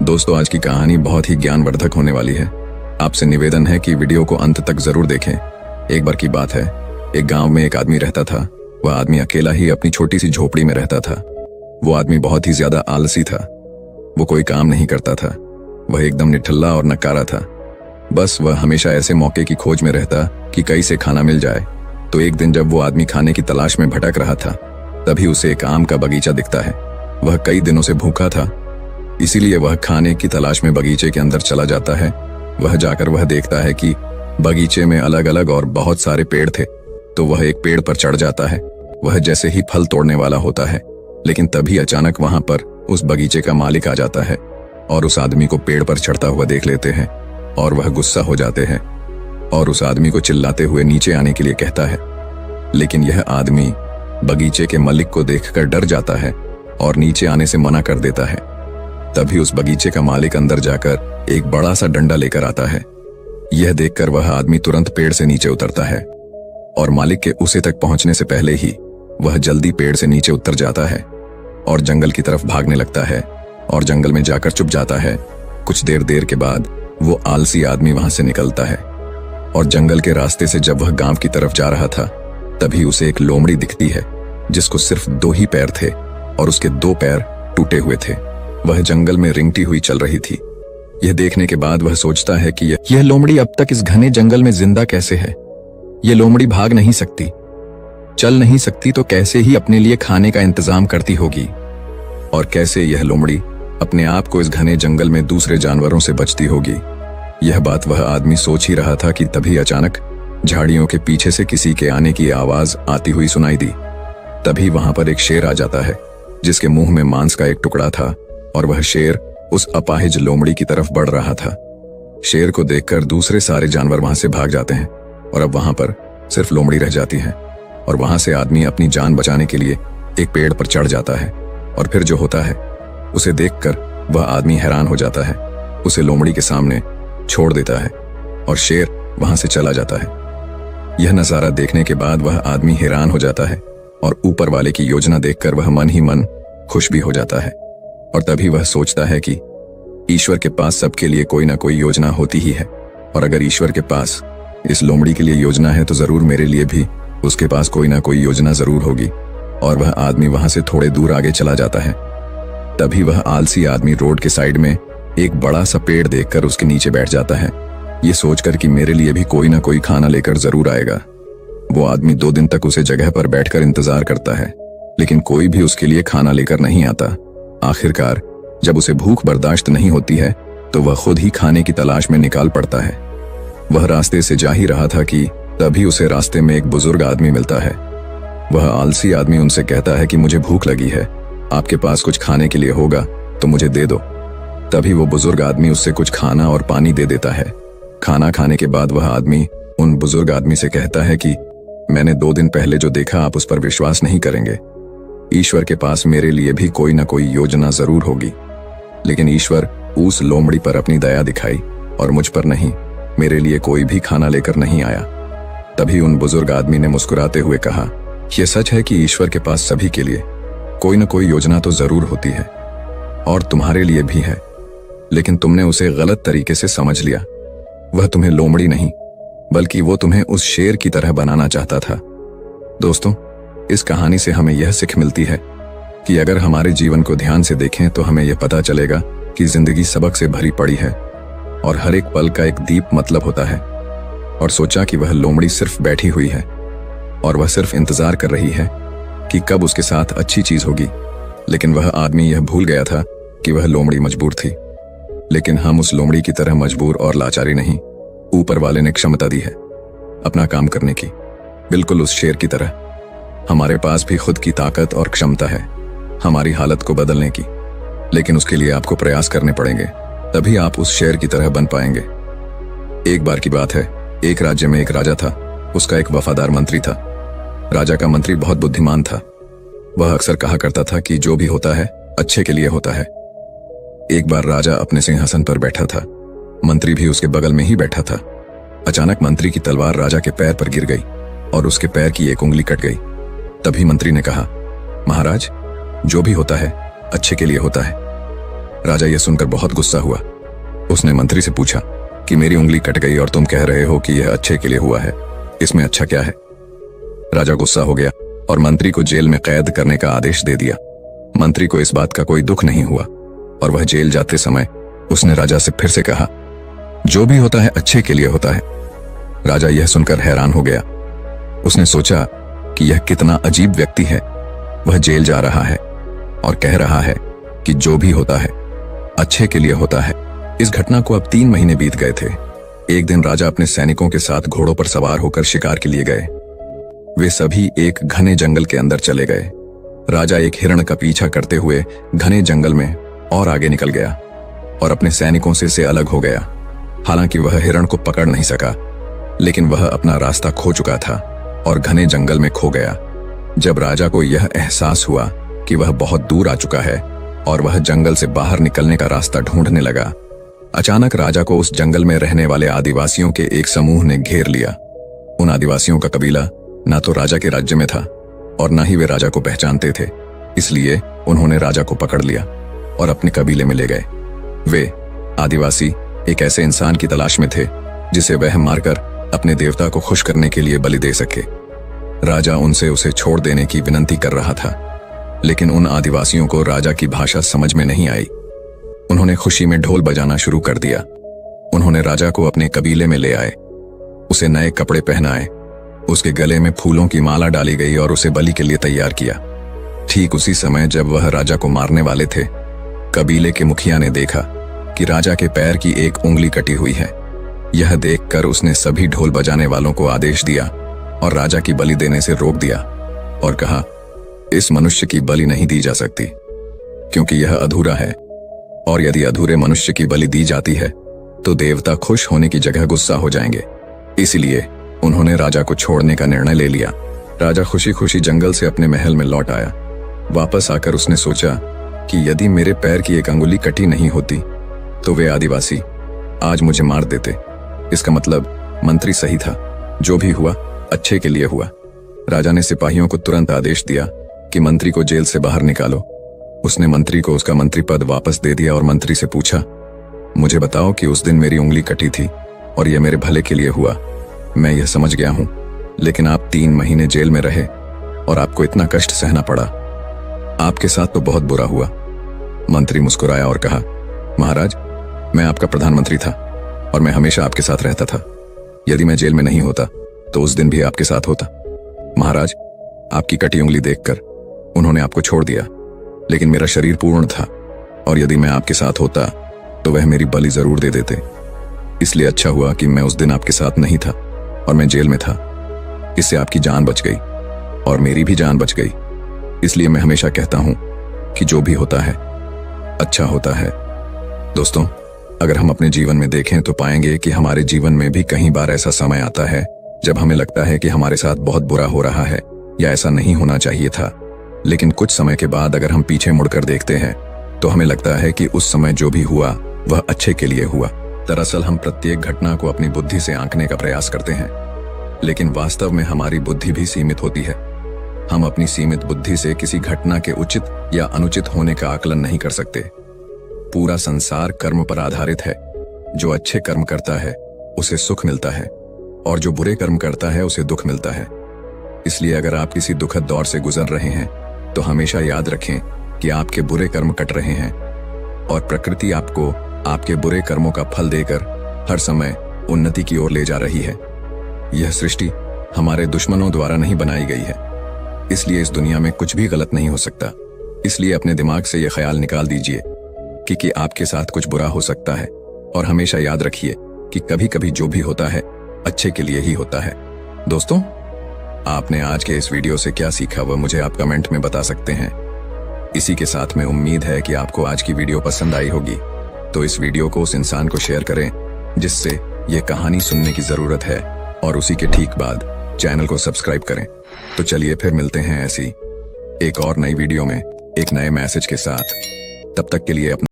दोस्तों, आज की कहानी बहुत ही ज्ञानवर्धक होने वाली है। आपसे निवेदन है कि वीडियो को अंत तक जरूर देखें। एक बार की बात है, एक गांव में एक आदमी रहता था। वह आदमी अकेला ही अपनी छोटी सी झोपड़ी में रहता था। वो आदमी बहुत ही ज्यादा आलसी था। वो कोई काम नहीं करता था। वह एकदम निठल्ला और नकारा था। बस वह हमेशा ऐसे मौके की खोज में रहता कि कहीं से खाना मिल जाए। तो एक दिन जब वो आदमी खाने की तलाश में भटक रहा था, तभी उसे एक आम का बगीचा दिखता है। वह कई दिनों से भूखा था, इसीलिए वह खाने की तलाश में बगीचे के अंदर चला जाता है। वह जाकर वह देखता है कि बगीचे में अलग अलग और बहुत सारे पेड़ थे। तो वह एक पेड़ पर चढ़ जाता है। वह जैसे ही फल तोड़ने वाला होता है, लेकिन तभी अचानक वहां पर उस बगीचे का मालिक आ जाता है और उस आदमी को पेड़ पर चढ़ता हुआ देख लेते हैं और वह गुस्सा हो जाते हैं और उस आदमी को चिल्लाते हुए नीचे आने के लिए कहता है। लेकिन यह आदमी बगीचे के मालिक को देखकर डर जाता है और नीचे आने से मना कर देता है। तभी उस बगीचे का मालिक अंदर जाकर एक बड़ा सा डंडा लेकर आता है। यह देखकर वह आदमी तुरंत पेड़ से नीचे उतरता है और मालिक के उसे तक पहुंचने से पहले ही वह जल्दी पेड़ से नीचे उतर जाता है और जंगल की तरफ भागने लगता है और जंगल में जाकर छुप जाता है। कुछ देर के बाद वो आलसी आदमी वहां से निकलता है और जंगल के रास्ते से जब वह गांव की तरफ जा रहा था, तभी उसे एक लोमड़ी दिखती है जिसको सिर्फ 2 ही पैर थे और उसके 2 पैर टूटे हुए थे। वह जंगल में रिंगती हुई चल रही थी। यह देखने के बाद वह सोचता है कि यह लोमड़ी अब तक इस घने जंगल में जिंदा कैसे है। यह लोमड़ी भाग नहीं सकती, चल नहीं सकती, तो कैसे ही अपने लिए खाने का इंतजाम करती होगी और कैसे यह लोमड़ी अपने आप को इस घने जंगल में दूसरे जानवरों से बचती होगी। यह बात वह आदमी सोच ही रहा था कि तभी अचानक झाड़ियों के पीछे से किसी के आने की आवाज आती हुई सुनाई दी। तभी वहां पर एक शेर आ जाता है जिसके मुंह में मांस का एक टुकड़ा था और वह शेर उस अपाहिज लोमड़ी की तरफ बढ़ रहा था। शेर को देखकर दूसरे सारे जानवर वहां से भाग जाते हैं और अब वहां पर सिर्फ लोमड़ी रह जाती है और वहां से आदमी अपनी जान बचाने के लिए एक पेड़ पर चढ़ जाता है और फिर जो होता है उसे देखकर वह आदमी हैरान हो जाता है। उसे लोमड़ी के सामने छोड़ देता है और शेर वहां से चला जाता है। यह नजारा देखने के बाद वह आदमी हैरान हो जाता है और ऊपर वाले की योजना देखकर वह मन ही मन खुश भी हो जाता है। और तभी वह सोचता है कि ईश्वर के पास सबके लिए कोई ना कोई योजना होती ही है और अगर ईश्वर के पास इस लोमड़ी के लिए योजना है तो जरूर मेरे लिए भी उसके पास कोई ना कोई योजना जरूर होगी। और वह आदमी वहां से थोड़े दूर आगे चला जाता है। तभी वह आलसी आदमी रोड के साइड में एक बड़ा सा पेड़ देखकर उसके नीचे बैठ जाता है, ये सोचकर कि मेरे लिए भी कोई ना कोई खाना लेकर जरूर आएगा। वो आदमी 2 दिन तक उसे जगह पर बैठकर इंतजार करता है, लेकिन कोई भी उसके लिए खाना लेकर नहीं आता। आखिरकार जब उसे भूख बर्दाश्त नहीं होती है तो वह खुद ही खाने की तलाश में निकाल पड़ता है। वह रास्ते से जा ही रहा था कि तभी उसे रास्ते में एक बुजुर्ग आदमी मिलता है। वह आलसी आदमी उनसे कहता है कि मुझे भूख लगी है, आपके पास कुछ खाने के लिए होगा तो मुझे दे दो। तभी वो बुजुर्ग आदमी उससे कुछ खाना और पानी दे देता है। खाना खाने के बाद वह आदमी उन बुजुर्ग आदमी से कहता है कि मैंने 2 दिन पहले जो देखा आप उस पर विश्वास नहीं करेंगे। ईश्वर के पास मेरे लिए भी कोई ना कोई योजना जरूर होगी, लेकिन ईश्वर उस लोमड़ी पर अपनी दया दिखाई और मुझ पर नहीं, मेरे लिए कोई भी खाना लेकर नहीं आया। तभी उन बुजुर्ग आदमी ने मुस्कुराते हुए कहा, यह सच है कि ईश्वर के पास सभी के लिए कोई ना कोई योजना तो जरूर होती है और तुम्हारे लिए भी है, लेकिन तुमने उसे गलत तरीके से समझ लिया। वह तुम्हें लोमड़ी नहीं बल्कि वो तुम्हें उस शेर की तरह बनाना चाहता था। दोस्तों, इस कहानी से हमें यह सीख मिलती है कि अगर हमारे जीवन को ध्यान से देखें तो हमें यह पता चलेगा कि जिंदगी सबक से भरी पड़ी है और हर एक पल का एक दीप मतलब होता है। और सोचा कि वह लोमड़ी सिर्फ बैठी हुई है और वह सिर्फ इंतजार कर रही है कि कब उसके साथ अच्छी चीज होगी, लेकिन वह आदमी यह भूल गया था कि वह लोमड़ी मजबूर थी। लेकिन हम उस लोमड़ी की तरह मजबूर और लाचारी नहीं, ऊपर वाले ने क्षमता दी है अपना काम करने की, बिल्कुल उस शेर की तरह। हमारे पास भी खुद की ताकत और क्षमता है हमारी हालत को बदलने की, लेकिन उसके लिए आपको प्रयास करने पड़ेंगे, तभी आप उस शेर की तरह बन पाएंगे। एक बार की बात है, एक राज्य में एक राजा था। उसका एक वफादार मंत्री था। राजा का मंत्री बहुत बुद्धिमान था। वह अक्सर कहा करता था कि जो भी होता है अच्छे के लिए होता है। एक बार राजा अपने सिंहासन पर बैठा था, मंत्री भी उसके बगल में ही बैठा था। अचानक मंत्री की तलवार राजा के पैर पर गिर गई और उसके पैर की एक उंगली कट गई। तभी मंत्री ने कहा, महाराज, जो भी होता है अच्छे के लिए होता है। राजा यह सुनकर बहुत गुस्सा हुआ। उसने मंत्री से पूछा कि मेरी उंगली कट गई और तुम कह रहे हो कि यह अच्छे के लिए हुआ है, इसमें अच्छा क्या है? राजा गुस्सा हो गया और मंत्री को जेल में कैद करने का आदेश दे दिया। मंत्री को इस बात का कोई दुख नहीं हुआ और वह जेल जाते समय उसने राजा से फिर से कहा, जो भी होता है अच्छे के लिए होता है। राजा यह सुनकर हैरान हो गया। उसने सोचा कि यह कितना अजीब व्यक्ति है। वह जेल जा रहा है और कह रहा है कि जो भी होता है अच्छे के लिए होता है। इस घटना को अब 3 महीने बीत गए थे। एक दिन राजा अपने सैनिकों के साथ घोड़ों पर सवार होकर शिकार के लिए गए। वे सभी एक घने जंगल के अंदर चले गए। राजा एक हिरण का पीछा करते हुए घने जंगल में और आगे निकल गया और अपने सैनिकों से अलग हो गया। हालांकि वह हिरण को पकड़ नहीं सका, लेकिन वह अपना रास्ता खो चुका था और घने जंगल में खो गया। जब राजा को यह एहसास हुआ कि वह बहुत दूर आ चुका है और वह जंगल से बाहर निकलने का रास्ता ढूंढने लगा, अचानक राजा को उस जंगल में रहने वाले आदिवासियों के एक समूह ने घेर लिया। उन आदिवासियों का कबीला ना तो राजा के राज्य में था और ना ही वे राजा को पहचानते थे। इसलिए उन्होंने राजा को पकड़ लिया और अपने कबीले में ले गए। वे आदिवासी एक ऐसे इंसान की तलाश में थे जिसे वह मारकर अपने देवता को खुश करने के लिए बलि दे सके। राजा उनसे उसे छोड़ देने की विनती कर रहा था, लेकिन उन आदिवासियों को राजा की भाषा समझ में नहीं आई। उन्होंने खुशी में ढोल बजाना शुरू कर दिया। उन्होंने राजा को अपने कबीले में ले आए, उसे नए कपड़े पहनाए, उसके गले में फूलों की माला डाली गई और उसे बलि के लिए तैयार किया। ठीक उसी समय जब वह राजा को मारने वाले थे, कबीले के मुखिया ने देखा कि राजा के पैर की एक उंगली कटी हुई है। यह देखकर उसने सभी ढोल बजाने वालों को आदेश दिया और राजा की बलि देने से रोक दिया और कहा, इस मनुष्य की बलि नहीं दी जा सकती क्योंकि यह अधूरा है, और यदि अधूरे मनुष्य की बलि दी जाती है तो देवता खुश होने की जगह गुस्सा हो जाएंगे। इसलिए उन्होंने राजा को छोड़ने का निर्णय ले लिया। राजा खुशी खुशी जंगल से अपने महल में लौट आया। वापस आकर उसने सोचा कि यदि मेरे पैर की एक अंगुली कटी नहीं होती तो वे आदिवासी आज मुझे मार देते। इसका मतलब मंत्री सही था, जो भी हुआ अच्छे के लिए हुआ। राजा ने सिपाहियों को तुरंत आदेश दिया कि मंत्री को जेल से बाहर निकालो। उसने मंत्री को उसका मंत्री पद वापस दे दिया और मंत्री से पूछा, मुझे बताओ कि उस दिन मेरी उंगली कटी थी और यह मेरे भले के लिए हुआ। मैं यह समझ गया हूं, लेकिन आप 3 महीने जेल में रहे और आपको इतना कष्ट सहना पड़ा। आपके साथ तो बहुत बुरा हुआ। मंत्री मुस्कुराया और कहा, महाराज, मैं आपका प्रधानमंत्री था और मैं हमेशा आपके साथ रहता था। यदि मैं जेल में नहीं होता तो उस दिन भी आपके साथ होता। महाराज, आपकी कटी उंगली देखकर उन्होंने आपको छोड़ दिया, लेकिन मेरा शरीर पूर्ण था और यदि मैं आपके साथ होता तो वह मेरी बलि जरूर दे देते। इसलिए अच्छा हुआ कि मैं उस दिन आपके साथ नहीं था और मैं जेल में था। इससे आपकी जान बच गई और मेरी भी जान बच गई। इसलिए मैं हमेशा कहता हूं कि जो भी होता है अच्छा होता है। दोस्तों, अगर हम अपने जीवन में देखें तो पाएंगे कि हमारे जीवन में भी कई बार ऐसा समय आता है जब हमें लगता है कि हमारे साथ बहुत बुरा हो रहा है या ऐसा नहीं होना चाहिए था। लेकिन कुछ समय के बाद अगर हम पीछे मुड़कर देखते हैं तो हमें लगता है कि उस समय जो भी हुआ वह अच्छे के लिए हुआ। दरअसल हम प्रत्येक घटना को अपनी बुद्धि से आंकने का प्रयास करते हैं, लेकिन वास्तव में हमारी बुद्धि भी सीमित होती है। हम अपनी सीमित बुद्धि से किसी घटना के उचित या अनुचित होने का आकलन नहीं कर सकते। पूरा संसार कर्म पर आधारित है। जो अच्छे कर्म करता है उसे सुख मिलता है और जो बुरे कर्म करता है उसे दुख मिलता है। इसलिए अगर आप किसी दुखद दौर से गुजर रहे हैं तो हमेशा याद रखें कि आपके बुरे कर्म कट रहे हैं और प्रकृति आपको आपके बुरे कर्मों का फल देकर हर समय उन्नति की ओर ले जा रही है। यह सृष्टि हमारे दुश्मनों द्वारा नहीं बनाई गई है, इसलिए इस दुनिया में कुछ भी गलत नहीं हो सकता। इसलिए अपने दिमाग से यह ख्याल निकाल दीजिए कि आपके साथ कुछ बुरा हो सकता है और हमेशा याद रखिए कि कभी कभी जो भी होता है अच्छे के लिए ही होता है। दोस्तों, आपने आज के इस वीडियो से क्या सीखा वह मुझे आप कमेंट में बता सकते हैं। इसी के साथ में उम्मीद है कि आपको आज की वीडियो पसंद आई होगी, तो इस वीडियो को उस इंसान को शेयर करें जिससे ये कहानी सुनने की जरूरत है और उसी के ठीक बाद चैनल को सब्सक्राइब करें। तो चलिए फिर मिलते हैं ऐसी एक और नई वीडियो में एक नए मैसेज के साथ। तब तक के लिए अपना